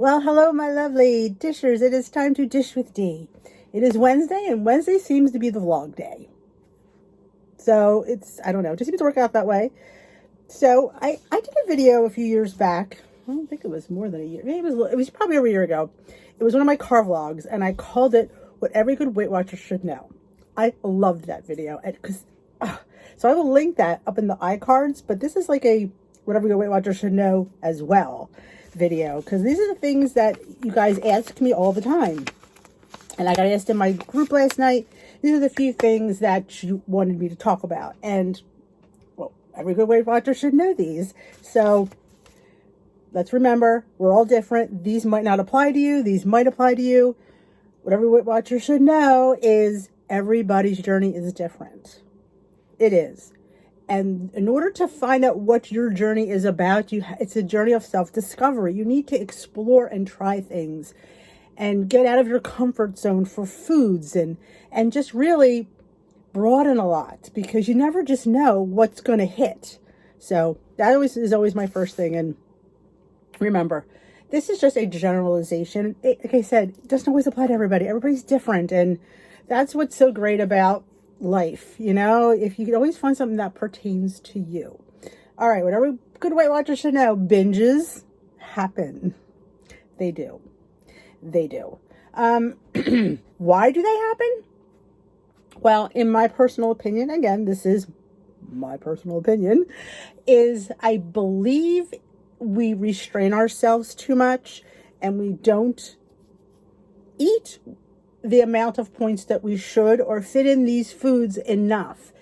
Well, hello, my lovely dishers. It is time to dish with Dee. It is Wednesday, and Wednesday seems to be the vlog day. So I don't know, it just seems to work out that way. So I did a video a few years back. I don't think it was more than a year. Maybe it was probably over a year ago. It was one of my car vlogs, and I called it What Every Good Weight Watcher Should Know. I loved that video. So I will link that up in the iCards, but this is like a What Every Good Weight Watcher Should Know as well video, because these are the things that you guys ask me all the time. And I got asked in my group last night, these are the few things that you wanted me to talk about. And, well, every good Weight Watcher should know these. So let's remember, we're all different. These might not apply to you. These might apply to you. What every Weight Watcher should know is everybody's journey is different. It is. And in order to find out what your journey is about, it's a journey of self-discovery. You need to explore and try things and get out of your comfort zone for foods and just really broaden a lot, because you never just know what's going to hit. So that is always my first thing. And remember, this is just a generalization. Like I said, it doesn't always apply to everybody. Everybody's different. And that's what's so great about life. You know, if you can always find something that pertains to you. All right, what every good Weight Watcher should know, binges happen. They do. They do. Why do they happen? Well, in my personal opinion, again, this is my personal opinion, is I believe we restrain ourselves too much and we don't eat the amount of points that we should, or fit in these foods enough.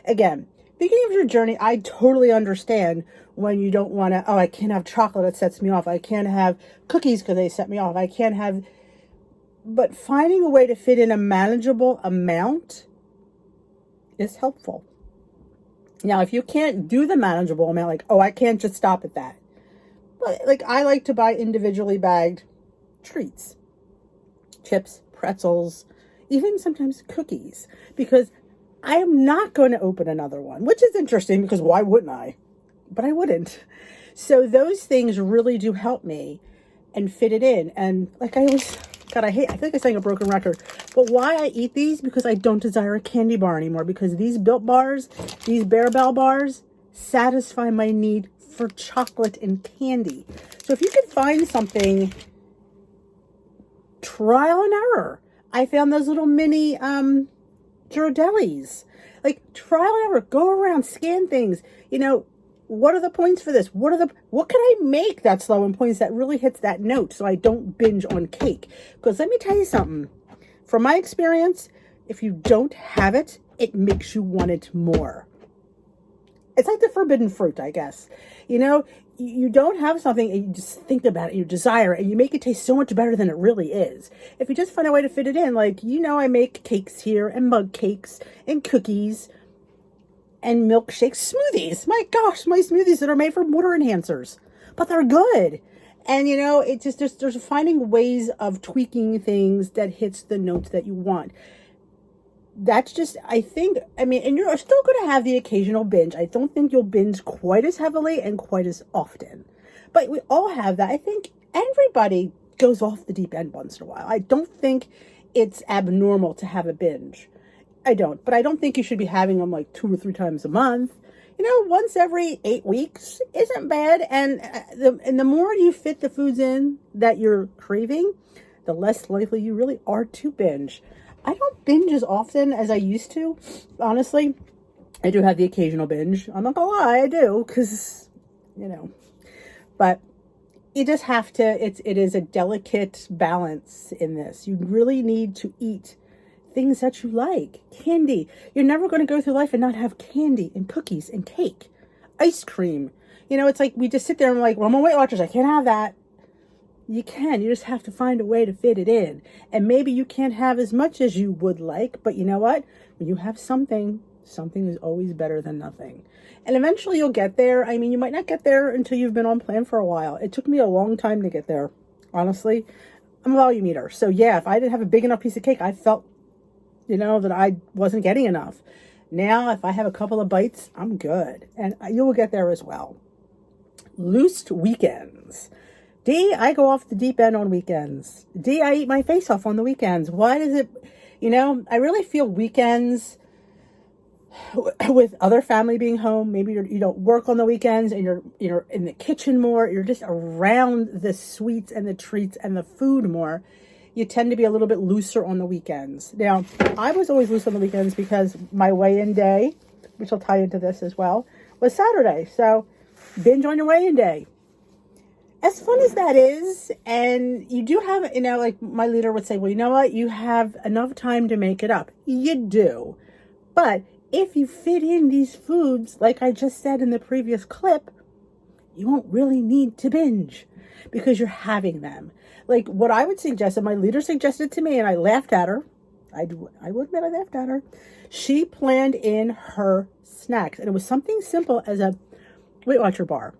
Again, beginning of your journey, I totally understand when you don't want to, I can't have chocolate, it sets me off. I can't have cookies because they set me off. I can't have, but finding a way to fit in a manageable amount is helpful. Now, if you can't do the manageable amount, like, I can't just stop at that. But like, I like to buy individually bagged treats, chips, pretzels, even sometimes cookies, because I am not going to open another one, which is interesting because why wouldn't I? But I wouldn't. So those things really do help me and fit it in. And like I always, I think I sang a broken record, but why I eat these, because I don't desire a candy bar anymore, because these Built bars, these Bear Bell bars satisfy my need for chocolate and candy. So if you can find something, trial and error. I found those little mini Ghirardellis. Like, trial and error. Go around, scan things. You know, what are the points for this? What can I make that's low in points that really hits that note so I don't binge on cake? Because let me tell you something. From my experience, if you don't have it, it makes you want it more. It's like the forbidden fruit, I guess. You know, you don't have something and you just think about it, you desire it, and you make it taste so much better than it really is. If you just find a way to fit it in, like, I make cakes here and mug cakes and cookies and milkshakes, smoothies. My gosh, my smoothies that are made from water enhancers, but they're good. And it's just there's finding ways of tweaking things that hits the notes that you want. That's just, and you're still going to have the occasional binge. I don't think you'll binge quite as heavily and quite as often. But we all have that. I think everybody goes off the deep end once in a while. I don't think it's abnormal to have a binge. I don't. But I don't think you should be having them like 2 or 3 times a month. Once every 8 weeks isn't bad. And the more you fit the foods in that you're craving, the less likely you really are to binge. I don't binge as often as I used to, honestly. I do have the occasional binge. I'm not gonna lie, I do, because, but you just have to, it is a delicate balance in this. You really need to eat things that you like. Candy. You're never going to go through life and not have candy and cookies and cake, ice cream. It's like we just sit there and we're like, well, I'm on Weight Watchers, I can't have that. You can. You just have to find a way to fit it in. And maybe you can't have as much as you would like, but you know what? When you have something is always better than nothing. And eventually you'll get there. You might not get there until you've been on plan for a while. It took me a long time to get there, honestly. I'm a volume eater. So yeah, if I didn't have a big enough piece of cake, I felt, that I wasn't getting enough. Now, if I have a couple of bites, I'm good. And you will get there as well. Loosed weekends. D, I go off the deep end on weekends. D, I eat my face off on the weekends. Why does it, I really feel weekends with other family being home. Maybe you don't work on the weekends and you're in the kitchen more. You're just around the sweets and the treats and the food more. You tend to be a little bit looser on the weekends. Now, I was always loose on the weekends because my weigh-in day, which will tie into this as well, was Saturday. So binge on your weigh-in day. As fun as that is, and you do have, like my leader would say, well, you know what? You have enough time to make it up. You do. But if you fit in these foods, like I just said in the previous clip, you won't really need to binge because you're having them. Like what I would suggest, and my leader suggested to me, and I laughed at her. I will admit I laughed at her. She planned in her snacks, and it was something simple as a Weight Watcher bar.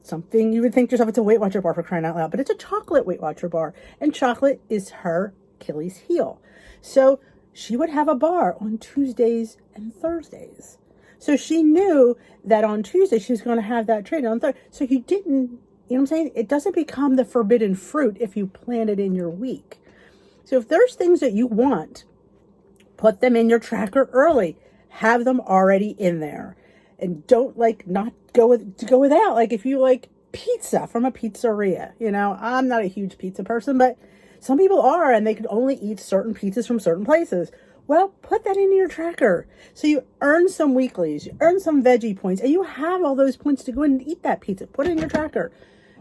Something you would think to yourself, it's a Weight Watcher bar for crying out loud, but it's a chocolate Weight Watcher bar, and chocolate is her Achilles heel. So she would have a bar on Tuesdays and Thursdays. So she knew that on Tuesday she was going to have that treat on Thursday. So you didn't, you know what I'm saying? It doesn't become the forbidden fruit if you plan it in your week. So if there's things that you want, put them in your tracker early. Have them already in there. And don't not go without. Like if you like pizza from a pizzeria, I'm not a huge pizza person, but some people are, and they can only eat certain pizzas from certain places. Well, put that into your tracker. So you earn some weeklies, you earn some veggie points, and you have all those points to go in and eat that pizza. Put it in your tracker.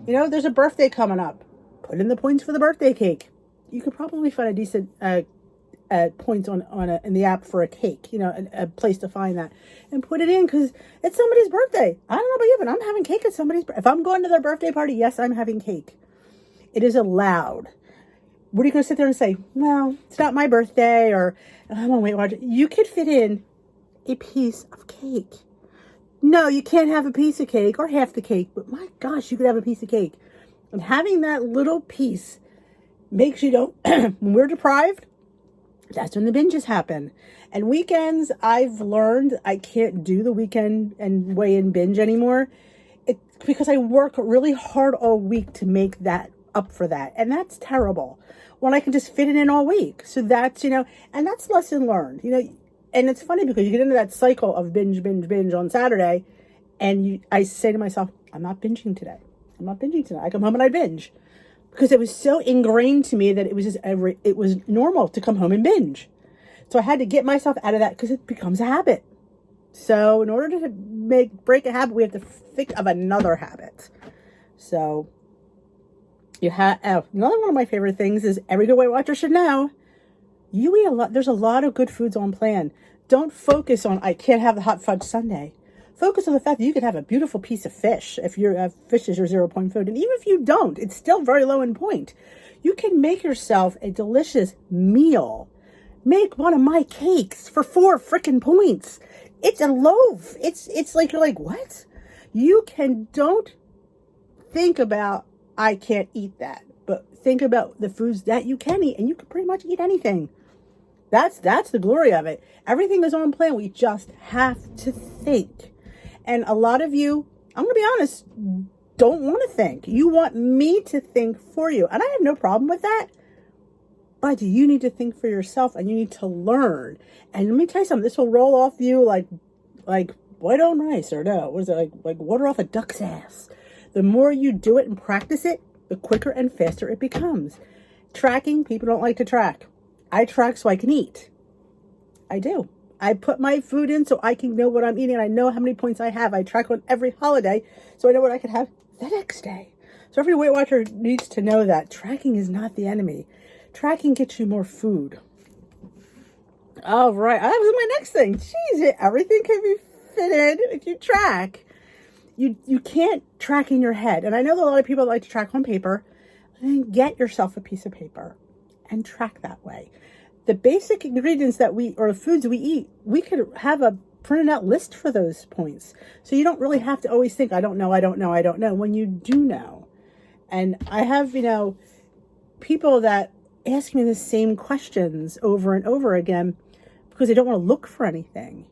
There's a birthday coming up. Put in the points for the birthday cake. You could probably find a decent points in the app for a cake, a place to find that, and put it in because it's somebody's birthday. I don't know about you, but I'm having cake at somebody's. If I'm going to their birthday party, yes, I'm having cake. It is allowed. What are you going to sit there and say? Well, it's not my birthday, or I'm on Weight Watcher. You could fit in a piece of cake. No, you can't have a piece of cake or half the cake, but my gosh, you could have a piece of cake. And having that little piece makes you don't, when we're deprived, that's when the binges happen. And weekends, I've learned I can't do the weekend and weigh-in binge anymore. It's because I work really hard all week to make that up for that. And that's terrible when I can just fit it in all week. So that's, and that's lesson learned, and it's funny because you get into that cycle of binge on Saturday. And I say to myself, I'm not binging today. I come home and I binge. Because it was so ingrained to me that it was normal to come home and binge. So I had to get myself out of that because it becomes a habit. So in order to break a habit, we have to think of another habit. So another one of my favorite things is every good Weight Watcher should know, you eat a lot. There's a lot of good foods on plan. Don't focus on, I can't have the hot fudge sundae. Focus on the fact that you could have a beautiful piece of fish if fish is your 0-point food. And even if you don't, it's still very low in point. You can make yourself a delicious meal. Make one of my cakes for 4 freaking points. It's a loaf. It's like, you're like, what? Don't think about, I can't eat that. But think about the foods that you can eat, and you can pretty much eat anything. That's the glory of it. Everything is on plan. We just have to think. And a lot of you, I'm going to be honest, don't want to think. You want me to think for you. And I have no problem with that. But you need to think for yourself, and you need to learn. And let me tell you something. This will roll off you like white on rice, or no, what is it, like water off a duck's ass. The more you do it and practice it, the quicker and faster it becomes. Tracking, people don't like to track. I track so I can eat. I do. I put my food in so I can know what I'm eating. And I know how many points I have. I track on every holiday so I know what I can have the next day. So every Weight Watcher needs to know that tracking is not the enemy. Tracking gets you more food. All right. That was my next thing. Jeez, everything can be fitted if you track. You can't track in your head. And I know that a lot of people like to track on paper. Then get yourself a piece of paper and track that way. The basic ingredients or foods we eat, we could have a printed out list for those points. So you don't really have to always think, I don't know, when you do know. And I have, people that ask me the same questions over and over again because they don't want to look for anything.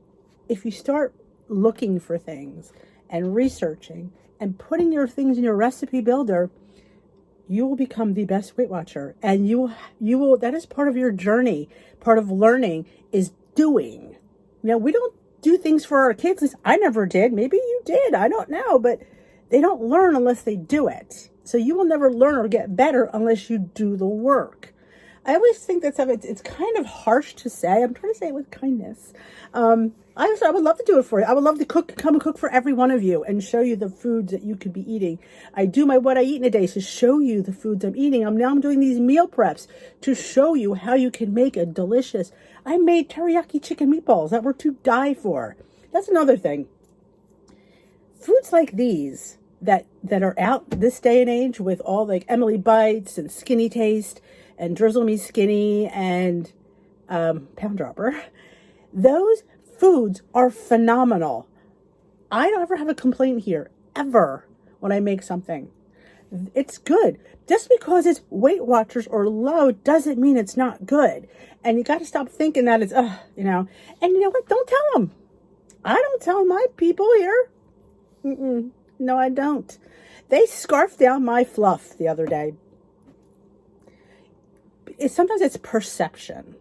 If you start looking for things and researching and putting your things in your recipe builder, you will become the best Weight Watcher. And you will, that is part of your journey. Part of learning is doing. We don't do things for our kids. At least I never did. Maybe you did. I don't know. But they don't learn unless they do it. So you will never learn or get better unless you do the work. I always think that it's kind of harsh to say. I'm trying to say it with kindness. I would love to do it for you. I would love to come and cook for every one of you and show you the foods that you could be eating. I do my what I eat in a day to show you the foods I'm eating. I'm doing these meal preps to show you how you can make a delicious. I made teriyaki chicken meatballs that were to die for. That's another thing. Foods like these that are out this day and age with all like Emily Bites and Skinny Taste and Drizzle Me Skinny and Pound Dropper. Those foods are phenomenal. I don't ever have a complaint here, ever, when I make something. It's good. Just because it's Weight Watchers or low doesn't mean it's not good. And you got to stop thinking that it's, And you know what? Don't tell them. I don't tell my people here. No, I don't. They scarfed down my fluff the other day. Sometimes it's perception.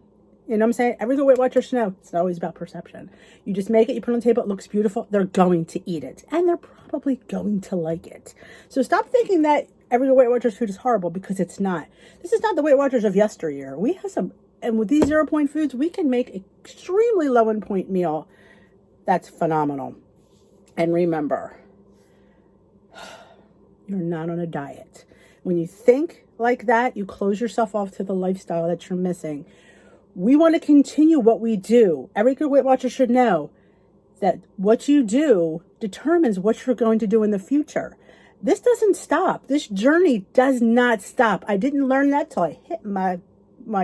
You know what I'm saying? Every good Weight Watcher should know it's not always about perception. You just make it, you put it on the table, it looks beautiful. They're going to eat it. And they're probably going to like it. So stop thinking that every good Weight Watchers food is horrible, because it's not. This is not the Weight Watchers of yesteryear. We have some, and with these 0 point foods, we can make an extremely low in point meal that's phenomenal. And remember, you're not on a diet. When you think like that, you close yourself off to the lifestyle that you're missing. We want to continue what we do. Every good Weight Watcher should know that what you do determines what you're going to do in the future. This doesn't stop. This journey does not stop. I didn't learn that till I hit my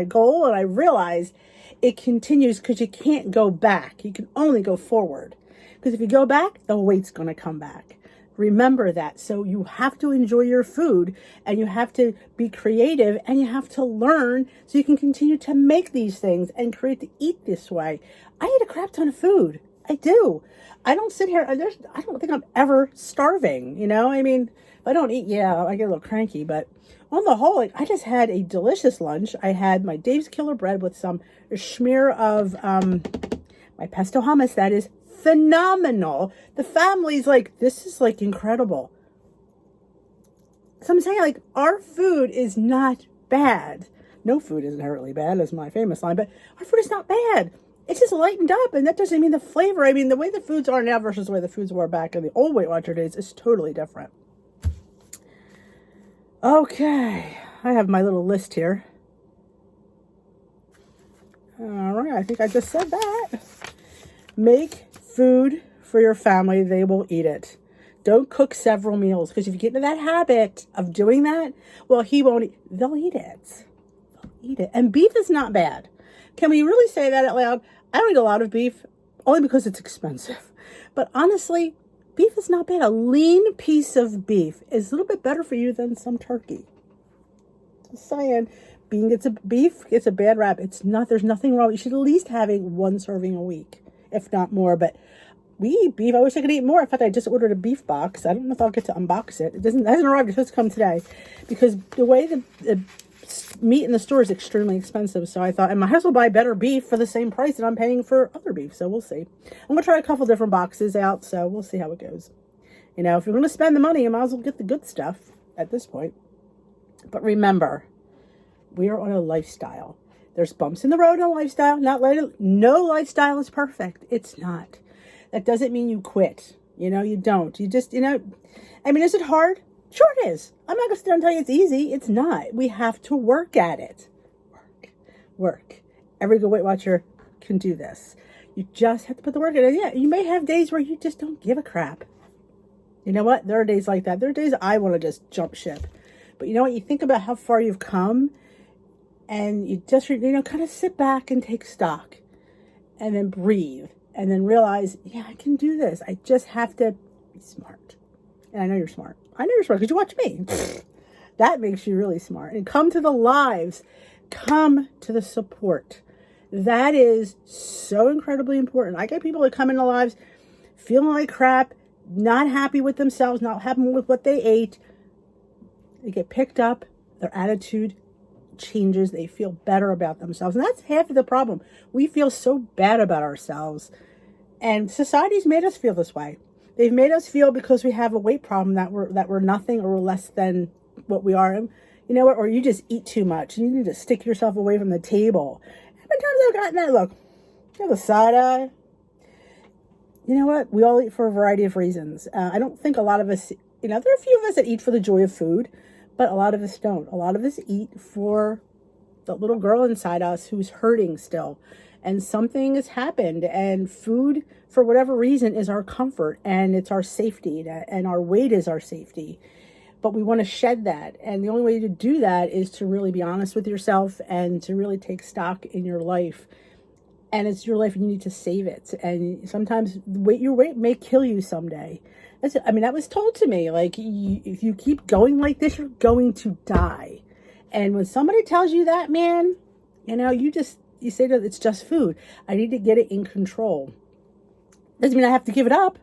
goal, and I realized it continues, because you can't go back. You can only go forward. Because if you go back, the weight's going to come back. Remember that. So you have to enjoy your food, and you have to be creative, and you have to learn so you can continue to make these things and create to eat this way. I eat a crap ton of food. I do. I don't sit here. I don't think I'm ever starving. I mean, if I don't eat, I get a little cranky, but on the whole, I just had a delicious lunch. I had my Dave's Killer bread with some smear of, my pesto hummus. That is phenomenal. The family's like, this is like incredible. So I'm saying, our food is not bad. No food is inherently bad, is my famous line, but our food is not bad. It's just lightened up, and that doesn't mean the flavor. I mean, the way the foods are now versus the way the foods were back in the old Weight Watcher days is totally different. Okay, I have my little list here. All right, I think I just said that. Make food for your family. They will eat it. Don't cook several meals, because if you get into that habit of doing that, well, he won't eat. They'll eat it. They'll eat it. And beef is not bad. Can we really say that out loud? I don't eat a lot of beef, only because it's expensive. But honestly, beef is not bad. A lean piece of beef is a little bit better for you than some turkey. Just saying. Beef gets a bad rap. It's not. There's nothing wrong. You should at least having one serving a week, if not more. But we eat beef. I wish I could eat more. In fact, I just ordered a beef box. I don't know if I'll get to unbox it. It hasn't arrived. It's supposed to come today, because the way the meat in the store is extremely expensive. So I thought, and my husband will buy better beef for the same price that I'm paying for other beef. So we'll see. I'm going to try a couple different boxes out. So we'll see how it goes. If you're going to spend the money, you might as well get the good stuff at this point. But remember, we are on a lifestyle. There's bumps in the road in a lifestyle. No lifestyle is perfect. It's not. That doesn't mean you quit. You don't. You just, I mean, is it hard? Sure it is. I'm not going to sit there and tell you it's easy. It's not. We have to work at it. Work. Every good Weight Watcher can do this. You just have to put the work in. And yeah, you may have days where you just don't give a crap. You know what? There are days like that. There are days I want to just jump ship. But you know what? You think about how far you've come, and you just, kind of sit back and take stock, and then breathe, and then realize, I can do this. I just have to be smart. And I know you're smart. I know you're smart because you watch me. That makes you really smart. And come to the lives. Come to the support. That is so incredibly important. I get people that come into lives feeling like crap, not happy with themselves, not happy with what they ate. They get picked up Their attitude changes. They feel better about themselves. And that's half of the problem. We feel so bad about ourselves. And society's made us feel this way. They've made us feel because we have a weight problem that we're nothing or less than what we are. You know what? Or you just eat too much. You need to stick yourself away from the table. How many times I've gotten that look? You have a side eye. You know what? We all eat for a variety of reasons. I don't think a lot of us, there are a few of us that eat for the joy of food, but a lot of us don't. A lot of us eat for the little girl inside us who's hurting still. And something has happened, and food, for whatever reason, is our comfort, and it's our safety, and our weight is our safety. But we want to shed that. And the only way to do that is to really be honest with yourself and to really take stock in your life. And it's your life and you need to save it. And sometimes your weight may kill you someday. That was told to me. Like, if you keep going like this, you're going to die. And when somebody tells you that, man, you say that it's just food. I need to get it in control. Doesn't mean I have to give it up.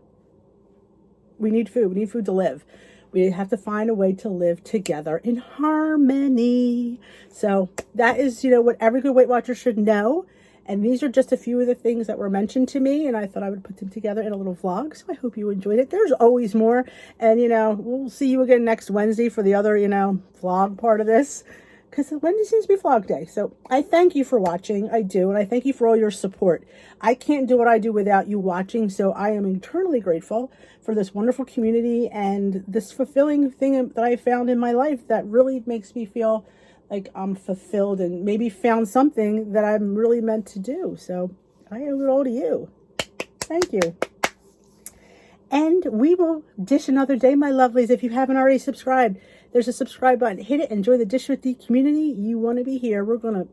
We need food. We need food to live. We have to find a way to live together in harmony. So that is, what every good Weight Watcher should know. And these are just a few of the things that were mentioned to me, and I thought I would put them together in a little vlog. So I hope you enjoyed it. There's always more. And, we'll see you again next Wednesday for the other, vlog part of this. Because Wednesday seems to be vlog day. So I thank you for watching. I do. And I thank you for all your support. I can't do what I do without you watching. So I am eternally grateful for this wonderful community and this fulfilling thing that I found in my life that really makes me feel like I'm fulfilled and maybe found something that I'm really meant to do. So I owe it all to you. Thank you. And we will dish another day, my lovelies. If you haven't already subscribed, there's a subscribe button. Hit it. Enjoy the Dish with D community. You want to be here. We're gonna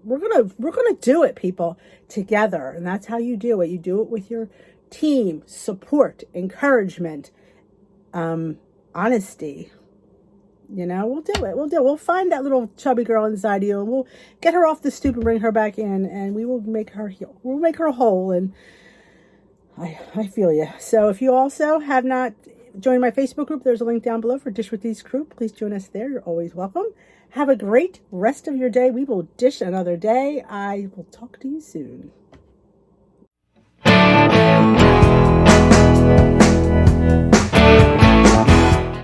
do it, people, together. And that's how you do it. You do it with your team, support, encouragement, honesty. We'll do it. We'll find that little chubby girl inside you, and we'll get her off the stoop and bring her back in, and we will make her heal. We'll make her whole. And I feel you. So if you also have not joined my Facebook group, there's a link down below for Dish with D's group. Please join us there. You're always welcome. Have a great rest of your day. We will dish another day. I will talk to you soon.